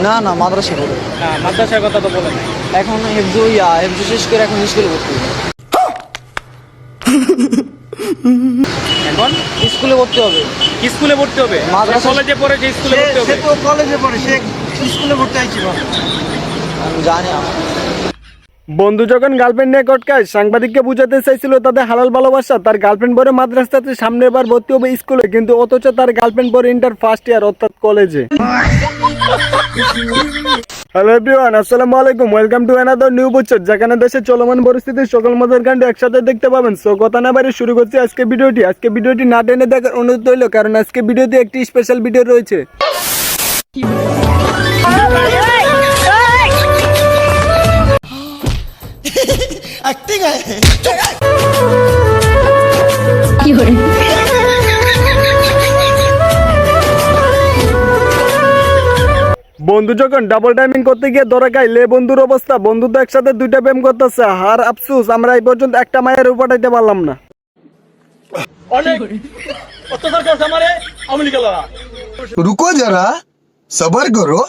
না না মাদ্রাসা পড়ে। না মাদ্রাসার কথা তো বলে নাই। এখন হেফজু শেষ করে এখন স্কুলে ভর্তি হবে। এখন স্কুলে ভর্তি হবে। স্কুলে ভর্তি হবে, মাদ্রাসা- কলেজে পড়ে যে স্কুলে ভর্তি হবে। তো কলেজে পড়ে, সে স্কুলে ভর্তি হয়েছে। আমি জানি আমার বন্ধু যখন গার্লফ্রেন্ড নিয়ে কটকায় সাংবাদিককে বুঝাতে চাইছিল তাদের হালাল ভালোবাসা, তার গার্লফ্রেন্ড পরে মাদ্রাসাতে সামনের বার ভর্তি হবে স্কুলে, কিন্তু অথচ তার গার্লফ্রেন্ড পরে ইন্টার ফার্স্ট ইয়ার অর্থাৎ কলেজে। হ্যালো এভরিওয়ান, আসসালামু আলাইকুম, ওয়েলকাম টু অ্যানাদার নিউ বুচর, যেখানে দেশের চলমান পরিস্থিতির সকল মজার কাণ্ড একসাথে দেখতে পাবেন। সো কথা না বাইরে শুরু করছি আজকে ভিডিওটি না টেনে দেখার অনুরোধ রইল, কারণ আজকে ভিডিওতে একটি স্পেশাল ভিডিও রয়েছে। বন্ধু যখন ডাবল টাইমিং করতে গিয়ে ধরা খাই লে বন্ধুর অবস্থা, বন্ধু তো একসাথে দুইটা প্রেম করতেছে, হার আফসুস আমরা এই পর্যন্ত একটা মায়ের উপাটাইতে পারলাম না। रुको जरा सबर करो।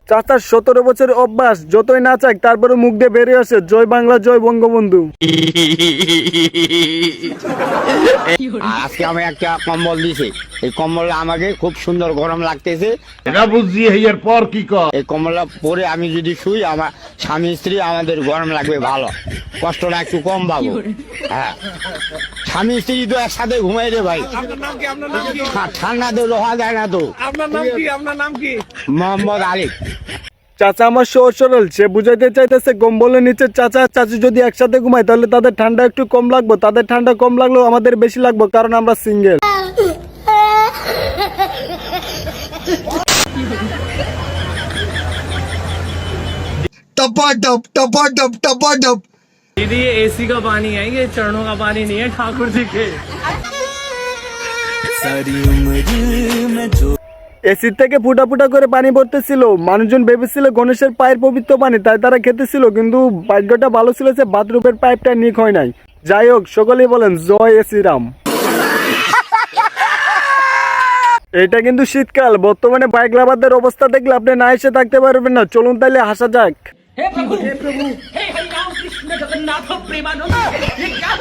চাচার 17 বছরের অভ্যাস, যতই না চাই তারপরে মুখ দিয়ে বেরিয়ে আসে জয় বাংলা জয় বঙ্গবন্ধু। আজকে আমি একটা কম্বল দিছি, এই কম্বলটা আমাকে খুব সুন্দর গরম লাগতেছে। এই কম্বলটা পরে আমি যদি শুই আমার স্বামী স্ত্রী আমাদের গরম লাগবে, ভালো কষ্টটা একটু কম পাবো। হ্যাঁ, স্বামী স্ত্রী তো একসাথে ঘুমাই রে ভাই, ঠান্ডা তো লোহা যায় না তো। আপনার নাম কি? মোহাম্মদ আলী। চাচা আমার সহজ সরল, সে বুঝাইতে চাইতেছে কম্বলের নিচে চাচা চাচি যদি একসাথে ঘুমায় তাহলে তাদের ঠান্ডা একটু কম লাগবে, তাদের ঠান্ডা কম লাগলেও আমাদের বেশি লাগবে, কারণ আমরা সিঙ্গেল। टपाटप टपाटप टपाटप। दीदी ये एसी का पानी है, ये चरणों का पानी नहीं है ठाकुर जी के। এসির থেকে ফুটা ফুটা করে পানি পড়তেছিল, মানুষজন ভেবেছিল গণেশের পায়ের পবিত্র পানি, তাই তারা খেতেছিল, কিন্তু ভাগ্যটা ভালো ছিল যে বাথরুমের পাইপটা নিক হয় নাই। যাই হোক, সকলেই বলেন জয় এসি রাম। এটা কিন্তু শীতকাল, বর্তমানে বাইক লাভারদের অবস্থা দেখলে আপনি না এসে থাকতে পারবেন না। চলুন তাইলে হাসা যাক। हे प्रभु हे हरि राम कृष्ण जगन्नाथ प्रेमानंद, ये क्या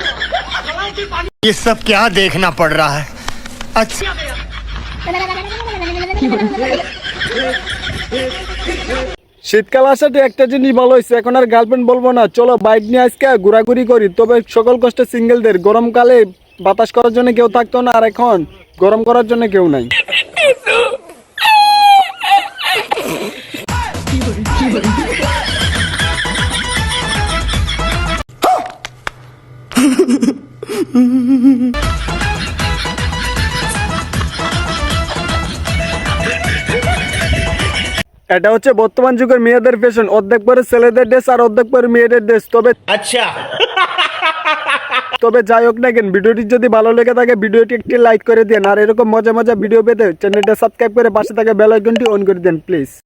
गलाव की पानी ये सब क्या देखना पड़ रहा है? अच्छा आ गया। শীতকাল আসাতে একটা জিনিস ভালো হয়েছে, এখন আর গার্লফ্রেন্ড বলবো না, চলো বাইক নিয়ে আজকে ঘোরাঘুরি করি। তবে সকল কষ্টে সিঙ্গেলদের, গরমকালে বাতাস করার জন্য কেউ থাকতো না, আর এখন গরম করার জন্য কেউ নাই। এটা হচ্ছে বর্তমান যুগের মেয়েদের ফ্যাশন, অর্ধেক পরে ছেলেদের ড্রেস আর অর্ধেক পরে মেয়েদের ড্রেস। তবে যাই হোক না কেন, ভিডিওটি যদি ভালো লেগে থাকে ভিডিওটি একটি লাইক করে দেন, আর এরকম মজা মজা ভিডিও পেতে চ্যানেলটা সাবস্ক্রাইব করে পাশে থাকা বেল আইকনটি অন করে দেন প্লিজ।